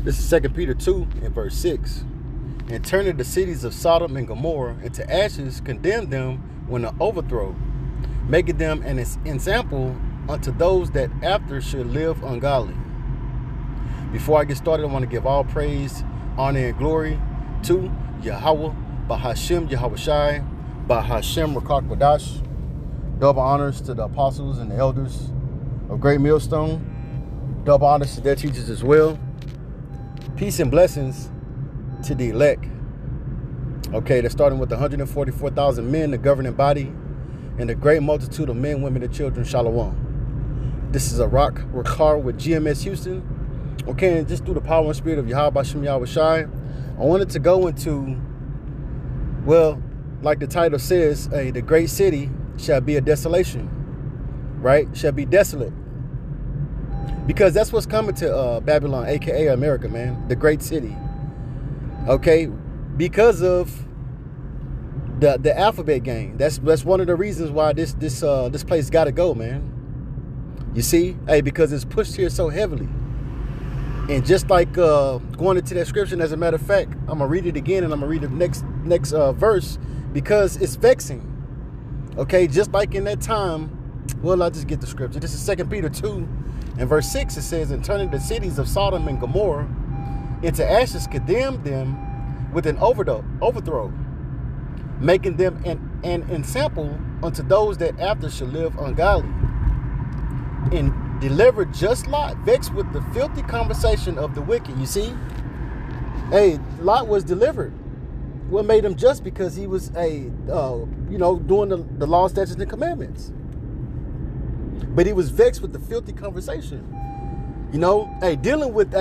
This is 2 Peter 2 and verse 6. And turning the cities of Sodom and Gomorrah into ashes, condemn them when an overthrow, making them an example unto those that after should live ungodly. Before I get started, I want to give all praise, honor, and glory to Yahweh, Bahashem Yahweh Shai, Bahashem Rakak Wadash. Double honors to the apostles and the elders of Great Millstone. Double honors to their teachers as well. Peace and blessings to the elect. Okay, they're starting with 144,000 men, the governing body, and the great multitude of men, women, and children. Shalom. This is a Rakar with GMS Houston. Okay, and just through the power and spirit of Yahweh Shem Yahweh Shai, I wanted to go into, well, like the title says, the great city shall be a desolation, right? Shall be desolate. Because that's what's coming to Babylon, aka America, man. The great city. Okay, because of the alphabet game. That's one of the reasons why this place got to go, man. You see, because it's pushed here so heavily. And just like going into that scripture, as a matter of fact, I'm gonna read it again, and I'm gonna read the next verse because it's vexing. Okay, just like in that time. Well, I'll just get the scripture. This is 2 Peter 2 and verse 6. It says, and turning the cities of Sodom and Gomorrah into ashes, condemn them with an overthrow, making them an ensample unto those that after should live ungodly. And delivered just Lot, vexed with the filthy conversation of the wicked. You see? Lot was delivered. What made him just? Because he was doing the law, statutes, and commandments. But he was vexed with the filthy conversation. Dealing with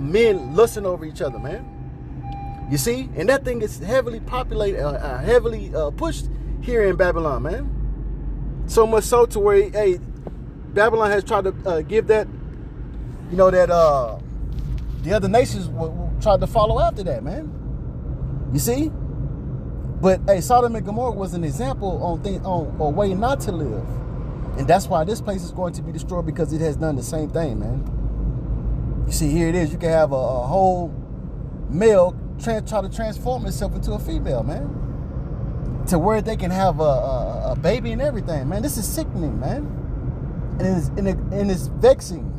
men lusting over each other, man. You see? And that thing is heavily populated, heavily pushed here in Babylon, man. So much so to where, Babylon has tried to give that, the other nations will try to follow after that, man. You see? But, Sodom and Gomorrah was an example on a way not to live. And that's why this place is going to be destroyed, because it has done the same thing, man. You see, here it is. You can have a whole male try to transform itself into a female, man. To where they can have a baby and everything, man. This is sickening, man. And it's vexing.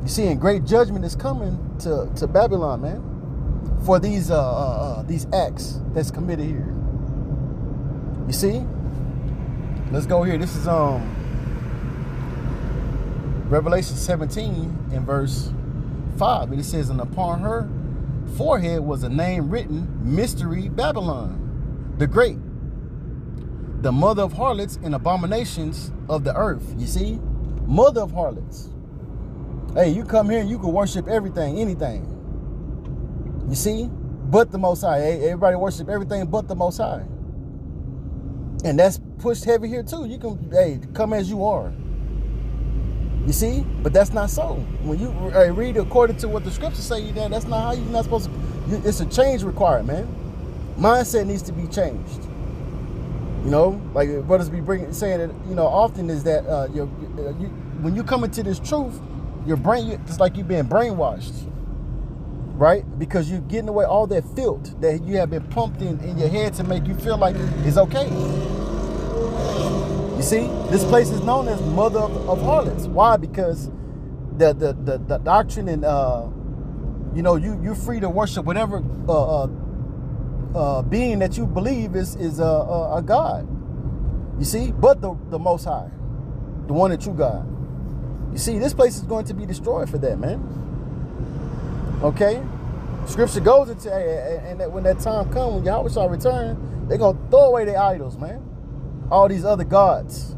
You see, and great judgment is coming to Babylon, man, for these acts that's committed here. You see? Let's go here. This is Revelation 17 in verse 5. And it says, and upon her forehead was a name written, Mystery Babylon, the Great, the mother of harlots and abominations of the earth. You see? Mother of harlots. You come here and you can worship everything, anything. You see? But the Most High. Everybody worship everything but the Most High. And that's pushed heavy here too. You can, come as you are. You see? But that's not so. When you read according to what the scriptures say, that's not how you're not supposed to. It's a change required, man. Mindset needs to be changed. Like brothers be saying that, often is that when you come into this truth, your brain, it's like you're being brainwashed, right? Because you're getting away all that filth that you have been pumped in your head to make you feel like it's okay. You see, this place is known as Mother of Harlots. Why? Because the doctrine and you're free to worship whatever being that you believe is a God. You see, but the Most High, the one and true God. You see, this place is going to be destroyed for that, man. Okay, Scripture goes into and that when that time comes, when Yahweh shall return, they're gonna throw away their idols, man. All these other gods.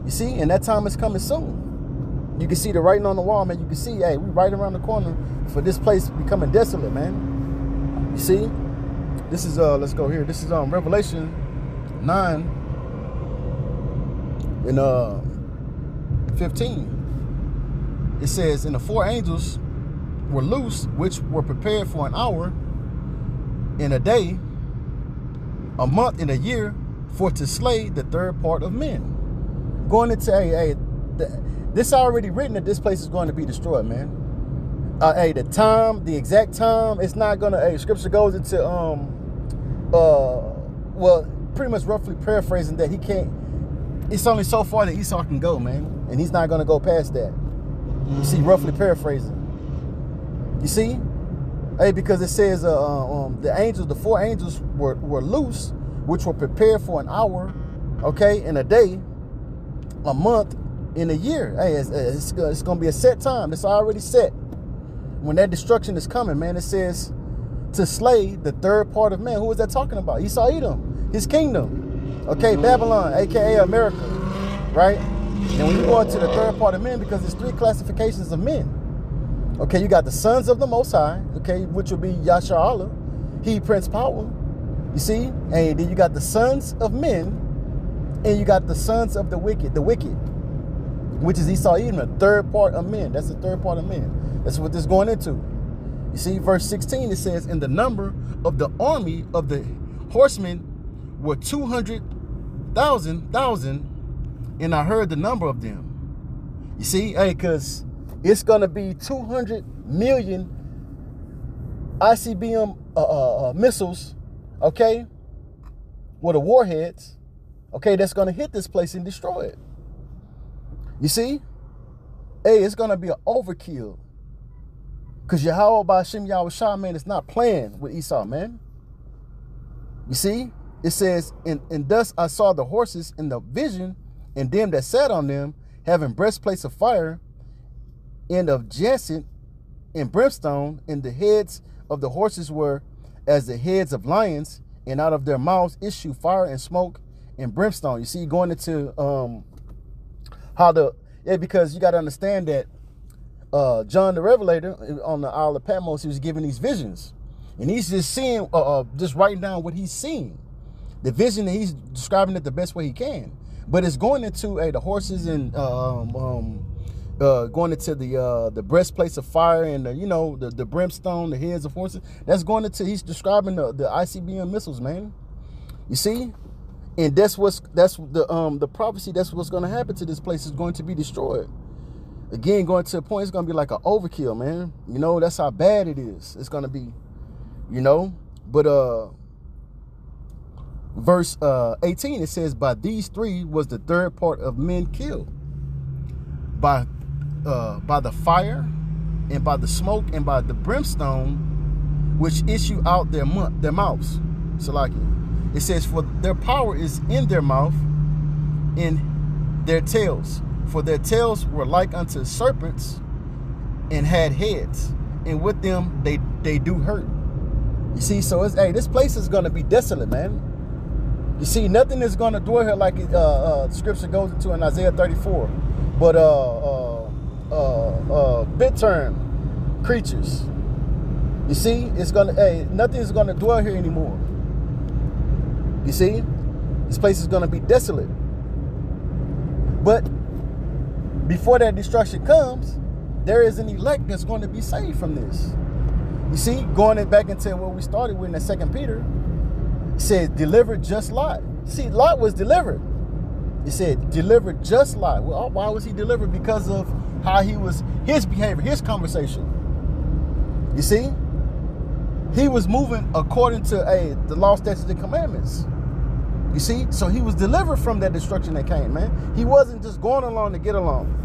You see, and that time is coming soon. You can see the writing on the wall, man. You can see, we right around the corner for this place becoming desolate, man. You see? This is let's go here. This is Revelation 9 and 15. It says, and the four angels were loose, which were prepared for an hour, in a day, a month, and a year, for to slay the third part of men. Going into this already written that this place is going to be destroyed, man. Hey, the exact time, it's not gonna. Hey, scripture goes into well, pretty much roughly paraphrasing that he can't. It's only so far that Esau can go, man, and he's not gonna go past that. You see, roughly paraphrasing. You see, hey, because it says the angels, the 4 angels were loose, which were prepared for an hour, okay, in a day, a month, in a year. Hey, it's gonna be a set time. It's already set. When that destruction is coming, man, it says to slay the third part of man. Who is that talking about? Esau, Edom, his kingdom. Okay, Babylon, aka America, right? And when you go into the third part of men, because there's 3 classifications of men. Okay, you got the sons of the Most High, okay, which will be Yasha Allah, he Prince Power. You see, and then you got the sons of men, and you got the sons of the wicked, which is Esau, Edom, the third part of men. That's the third part of men. That's what this is going into. You see, verse 16, it says, and the number of the army of the horsemen were 200,000, and I heard the number of them. You see, hey, because it's going to be 200 million ICBM missiles, okay, with the warheads, okay, that's going to hit this place and destroy it. You see, hey, it's going to be an overkill. Because Yahweh Ba'Shem Yahweh Shah, man, is not playing with Esau, man. You see, it says, and thus I saw the horses in the vision, and them that sat on them, having breastplates of fire, and of jacinth and brimstone, and the heads of the horses were as the heads of lions, and out of their mouths issue fire and smoke and brimstone. You see, going into because you got to understand that John the Revelator on the Isle of Patmos, he was giving these visions, and he's just seeing, just writing down what he's seeing, the vision, and he's describing it the best way he can. But it's going into the horses and going into the breastplates of fire and the brimstone, the heads of horses. That's going into, he's describing the ICBM missiles, man. You see, and that's the prophecy. That's what's going to happen to this place. Is going to be destroyed. Again, going to a point, it's going to be like an overkill, man. You know, that's how bad it is. It's going to be, but verse 18, it says, by these 3 was the third part of men killed, by the fire, and by the smoke, and by the brimstone, which issue out their mouths. Salaki. It says, for their power is in their mouth, in their tails. For their tails were like unto serpents, and had heads, and with them they do hurt. You see, so it's, hey, this place is going to be desolate, man. You see, nothing is going to dwell here like scripture goes into in Isaiah 34. But bit term creatures. You see, it's gonna, hey, nothing is gonna dwell here anymore. You see, this place is gonna be desolate. But before that destruction comes, there is an elect that's going to be saved from this. You see, going back into what we started with in the 2 Peter, it said, delivered just Lot. See, Lot was delivered. It said, delivered just Lot. Well, why was he delivered? Because of how he was, his behavior, his conversation. You see, he was moving according to the law, statutes, and commandments. You see, so he was delivered from that destruction that came, man. He wasn't just going along to get along.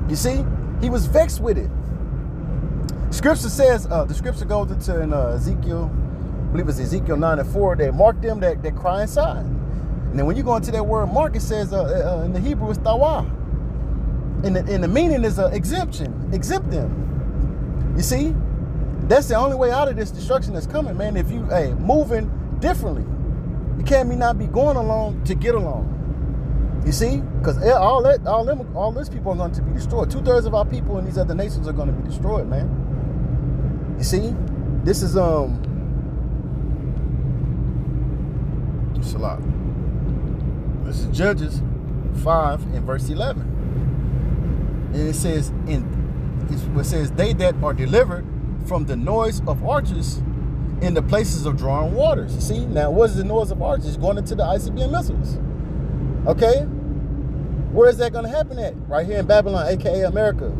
You see, he was vexed with it. Scripture says, the scripture goes into in Ezekiel, I believe it's Ezekiel 9:4, they mark them that cry inside. And then when you go into that word mark, it says in the Hebrew it's tawah. And the meaning is exemption, exempt them. You see, that's the only way out of this destruction that's coming, man. If you moving differently, you can't not be going along to get along. You see, because all those people are going to be destroyed. 2/3 of our people in these other nations are going to be destroyed, man. You see, this is Salah. This is Judges 5 and verse 11. And it says, they that are delivered from the noise of archers in the places of drawing waters. You see, now what is the noise of archers? Going into the ICBM missiles. Okay? Where is that going to happen at? Right here in Babylon, aka America.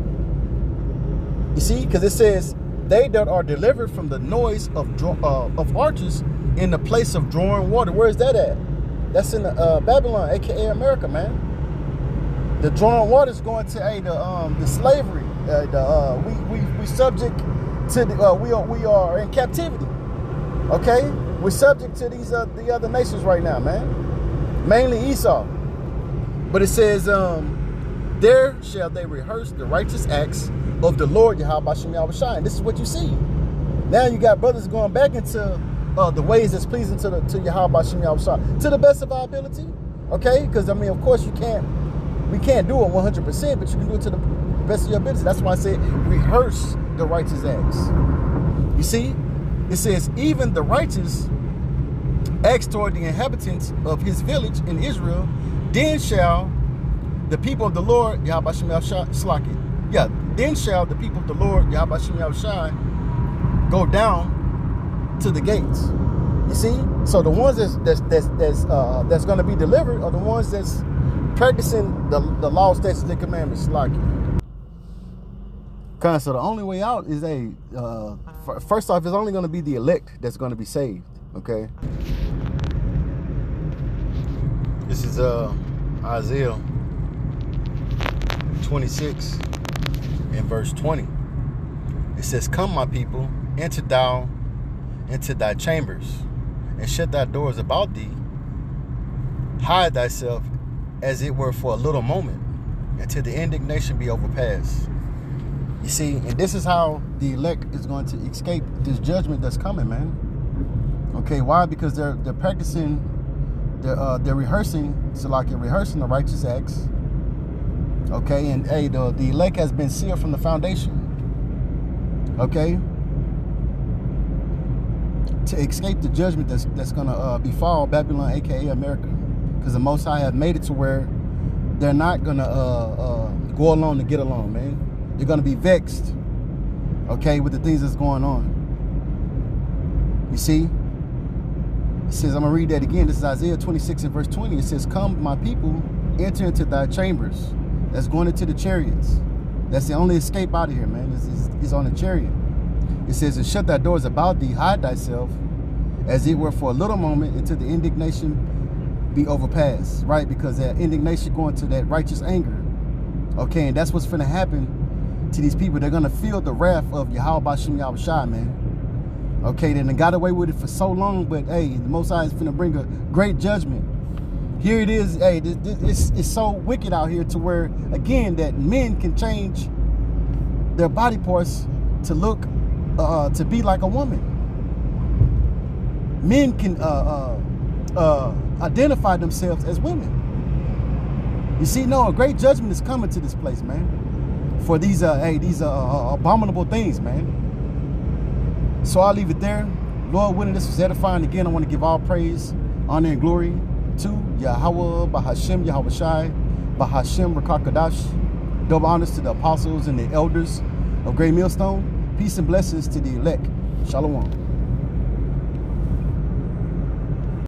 You see, because it says, they that are delivered from the noise of archers in the place of drawing water. Where is that at? That's in Babylon, aka America, man. The drawing water is going to the slavery. We subject to the, we are in captivity. Okay, we're subject to these the other nations right now, man. Mainly Esau. But it says, there shall they rehearse the righteous acts of the Lord Yahweh Bashem Yahweh Shai. And this is what you see. Now you got brothers going back into the ways that's pleasing to Yahweh Bashem Yahweh Shai to the best of our ability. Okay, because I mean, of course, we can't do it 100%, but you can do it to the best of your ability. That's why I said rehearse the righteous acts. You see, it says even the righteous acts toward the inhabitants of his village in Israel. Then shall the people of the Lord Yahweh Bashem Yahweh Shai then shall the people of the Lord Yahweh Bashem Yahweh Shai go down to the gates. You see, so the ones that's going to be delivered are the ones that's practicing the law, statutes, and commandments. So the only way out is first off, it's only going to be the elect that's going to be saved. Okay. This is Isaiah 26 and verse 20. It says, come, my people, enter thou into thy chambers, and shut thy doors about thee. Hide thyself as it were for a little moment, until the indignation be overpassed. You see, and this is how the elect is going to escape this judgment that's coming, man. Okay, why? Because they're practicing, they're rehearsing, so like you're rehearsing the righteous acts. Okay, and hey, the elect has been sealed from the foundation. Okay, to escape the judgment that's gonna befall Babylon, aka America, because the Most High have made it to where they're not gonna go along to get along, man. They're gonna be vexed, okay, with the things that's going on. You see, it says, I'm gonna read that again. This is Isaiah 26 and verse 20. It says, come, my people, enter into thy chambers. That's going into the chariots. That's the only escape out of here, man. It's on the chariot. It says, and shut thy doors about thee, hide thyself, as it were for a little moment, until the indignation be overpassed, right? Because that indignation going to that righteous anger. Okay, and that's what's finna happen to these people. They're gonna feel the wrath of Yahweh Bashem Yahweh Shai, man. Okay, then they got away with it for so long, but hey, the Most High is finna bring a great judgment. Here it is. Hey, it's so wicked out here to where, again, that men can change their body parts to look, to be like a woman. Men can identify themselves as women. You see, no, a great judgment is coming to this place, man, for these abominable things, man. So I'll leave it there. Lord willing, this was edifying. Again, I want to give all praise, honor, and glory to Yahweh Bahashem Yahweh Shai Bahashem Rakakadash. Double honors to the apostles and the elders of Great Millstone. Peace and blessings to the elect. Shalom.